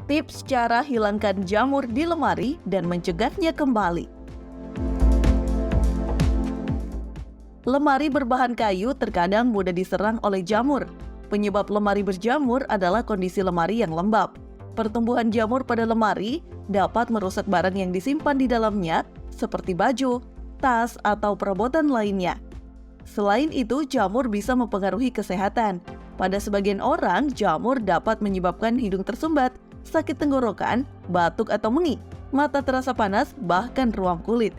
Tips cara hilangkan jamur di lemari dan mencegahnya kembali. Lemari berbahan kayu terkadang mudah diserang oleh jamur. Penyebab lemari berjamur adalah kondisi lemari yang lembab. Pertumbuhan jamur pada lemari dapat merusak barang yang disimpan di dalamnya, seperti baju, tas, atau perabotan lainnya. Selain itu, jamur bisa mempengaruhi kesehatan. Pada sebagian orang, jamur dapat menyebabkan hidung tersumbat, sakit tenggorokan, batuk atau mengi, mata terasa panas, bahkan ruam kulit.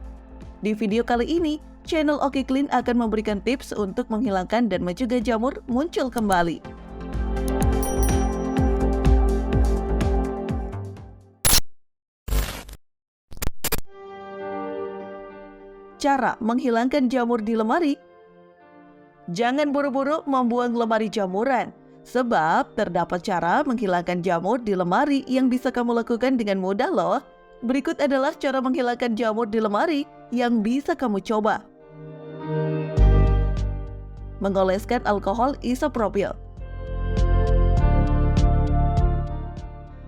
Di video kali ini, channel Oke Clean akan memberikan tips untuk menghilangkan dan mencegah jamur muncul kembali. Cara menghilangkan jamur di lemari. Jangan buru-buru membuang lemari jamuran, sebab terdapat cara menghilangkan jamur di lemari yang bisa kamu lakukan dengan mudah loh. Berikut adalah cara menghilangkan jamur di lemari yang bisa kamu coba. Mengoleskan alkohol isopropil.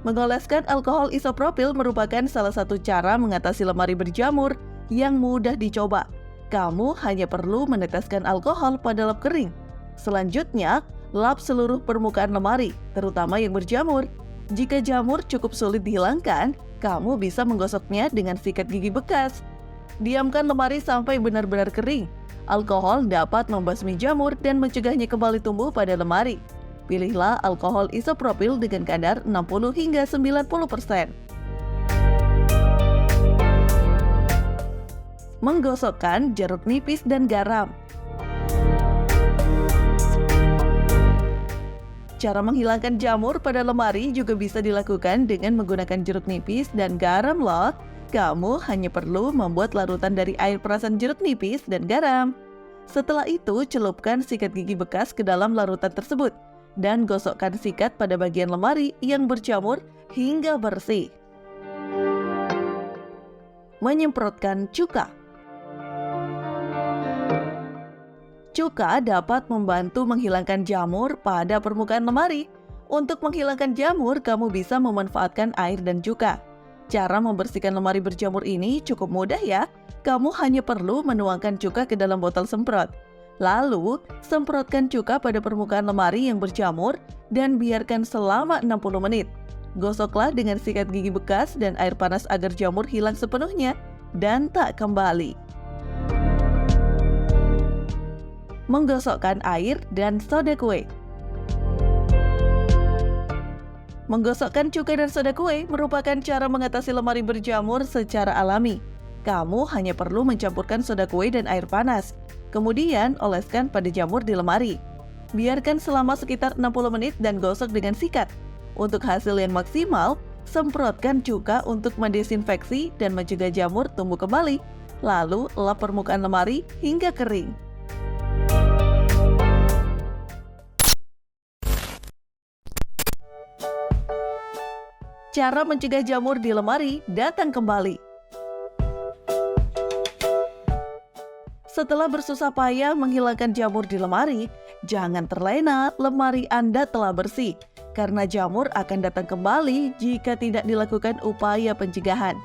Mengoleskan alkohol isopropil merupakan salah satu cara mengatasi lemari berjamur yang mudah dicoba. Kamu hanya perlu meneteskan alkohol pada lap kering. Selanjutnya, lap seluruh permukaan lemari, terutama yang berjamur. Jika jamur cukup sulit dihilangkan, kamu bisa menggosoknya dengan sikat gigi bekas. Diamkan lemari sampai benar-benar kering. Alkohol dapat membasmi jamur dan mencegahnya kembali tumbuh pada lemari. Pilihlah alkohol isopropil dengan kadar 60 hingga 90%. Menggosokkan jeruk nipis dan garam. Cara menghilangkan jamur pada lemari juga bisa dilakukan dengan menggunakan jeruk nipis dan garam loh. Kamu hanya perlu membuat larutan dari air perasan jeruk nipis dan garam. Setelah itu, celupkan sikat gigi bekas ke dalam larutan tersebut dan gosokkan sikat pada bagian lemari yang berjamur hingga bersih. Menyemprotkan cuka. Cuka dapat membantu menghilangkan jamur pada permukaan lemari. Untuk menghilangkan jamur, kamu bisa memanfaatkan air dan cuka. Cara membersihkan lemari berjamur ini cukup mudah ya. Kamu hanya perlu menuangkan cuka ke dalam botol semprot. Lalu, semprotkan cuka pada permukaan lemari yang berjamur dan biarkan selama 60 menit. Gosoklah dengan sikat gigi bekas dan air panas agar jamur hilang sepenuhnya dan tak kembali. Menggosokkan air dan soda kue. Menggosokkan cuka dan soda kue merupakan cara mengatasi lemari berjamur secara alami. Kamu hanya perlu mencampurkan soda kue dan air panas, kemudian oleskan pada jamur di lemari. Biarkan selama sekitar 60 menit dan gosok dengan sikat. Untuk hasil yang maksimal, semprotkan cuka untuk mendesinfeksi dan mencegah jamur tumbuh kembali. Lalu, lap permukaan lemari hingga kering. Cara mencegah jamur di lemari datang kembali. Setelah bersusah payah menghilangkan jamur di lemari, jangan terlena, lemari Anda telah bersih, karena jamur akan datang kembali jika tidak dilakukan upaya pencegahan.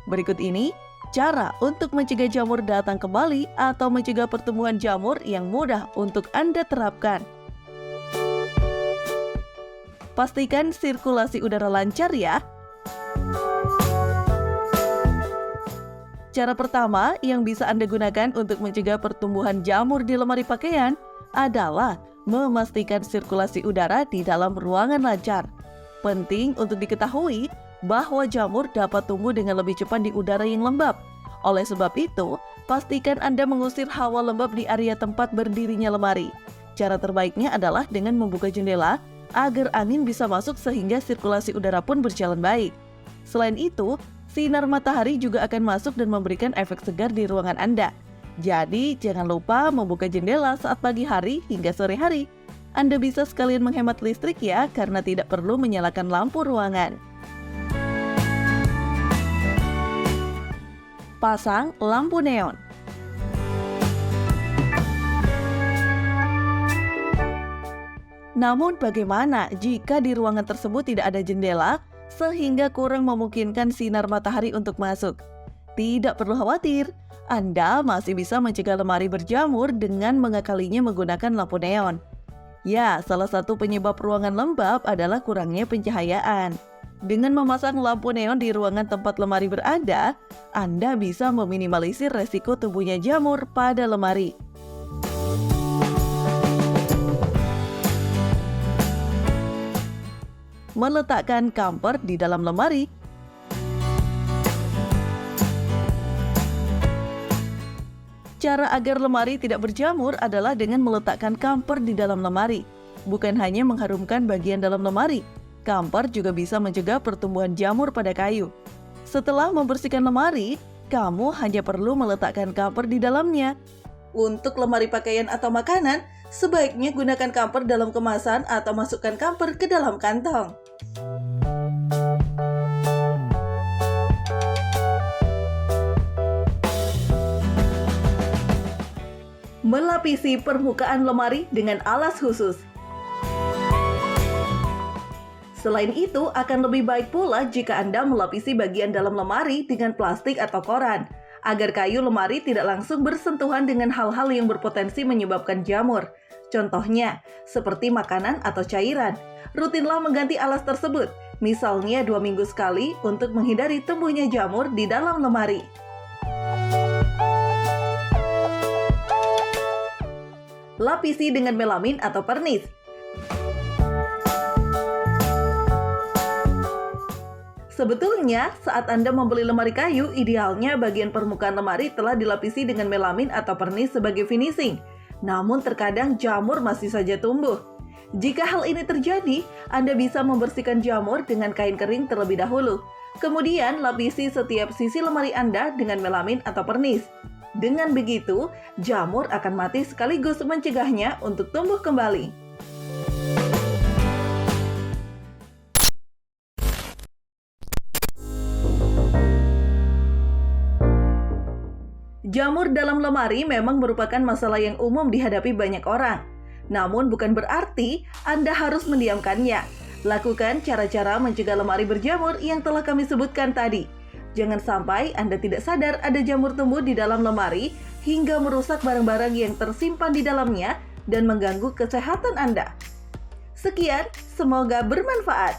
Berikut ini cara untuk mencegah jamur datang kembali atau mencegah pertumbuhan jamur yang mudah untuk Anda terapkan. Pastikan sirkulasi udara lancar ya. Cara pertama yang bisa Anda gunakan untuk mencegah pertumbuhan jamur di lemari pakaian adalah memastikan sirkulasi udara di dalam ruangan lancar. Penting untuk diketahui bahwa jamur dapat tumbuh dengan lebih cepat di udara yang lembab. Oleh sebab itu, pastikan Anda mengusir hawa lembab di area tempat berdirinya lemari. Cara terbaiknya adalah dengan membuka jendela agar angin bisa masuk sehingga sirkulasi udara pun berjalan baik. Selain itu, sinar matahari juga akan masuk dan memberikan efek segar di ruangan Anda. Jadi, jangan lupa membuka jendela saat pagi hari hingga sore hari. Anda bisa sekalian menghemat listrik ya, karena tidak perlu menyalakan lampu ruangan. Pasang lampu neon. Namun bagaimana jika di ruangan tersebut tidak ada jendela sehingga kurang memungkinkan sinar matahari untuk masuk. Tidak perlu khawatir, Anda masih bisa mencegah lemari berjamur dengan mengakalinya menggunakan lampu neon. Ya, salah satu penyebab ruangan lembab adalah kurangnya pencahayaan. Dengan memasang lampu neon di ruangan tempat lemari berada, Anda bisa meminimalisir resiko tumbuhnya jamur pada lemari. Meletakkan kamper di dalam lemari. Cara agar lemari tidak berjamur adalah dengan meletakkan kamper di dalam lemari. Bukan hanya mengharumkan bagian dalam lemari, kamper juga bisa mencegah pertumbuhan jamur pada kayu. Setelah membersihkan lemari, kamu hanya perlu meletakkan kamper di dalamnya. Untuk lemari pakaian atau makanan, sebaiknya gunakan kamper dalam kemasan atau masukkan kamper ke dalam kantong. Melapisi permukaan lemari dengan alas khusus. Selain itu, akan lebih baik pula jika Anda melapisi bagian dalam lemari dengan plastik atau koran, agar kayu lemari tidak langsung bersentuhan dengan hal-hal yang berpotensi menyebabkan jamur. Contohnya, seperti makanan atau cairan. Rutinlah mengganti alas tersebut, misalnya 2 minggu sekali untuk menghindari tumbuhnya jamur di dalam lemari. Lapisi dengan melamin atau pernis. Sebetulnya, saat Anda membeli lemari kayu, idealnya bagian permukaan lemari telah dilapisi dengan melamin atau pernis sebagai finishing. Namun terkadang jamur masih saja tumbuh. Jika hal ini terjadi, Anda bisa membersihkan jamur dengan kain kering terlebih dahulu. Kemudian, lapisi setiap sisi lemari Anda dengan melamin atau pernis. Dengan begitu, jamur akan mati sekaligus mencegahnya untuk tumbuh kembali. Jamur dalam lemari memang merupakan masalah yang umum dihadapi banyak orang. Namun bukan berarti Anda harus mendiamkannya. Lakukan cara-cara mencegah lemari berjamur yang telah kami sebutkan tadi. Jangan sampai Anda tidak sadar ada jamur tumbuh di dalam lemari hingga merusak barang-barang yang tersimpan di dalamnya dan mengganggu kesehatan Anda. Sekian, semoga bermanfaat.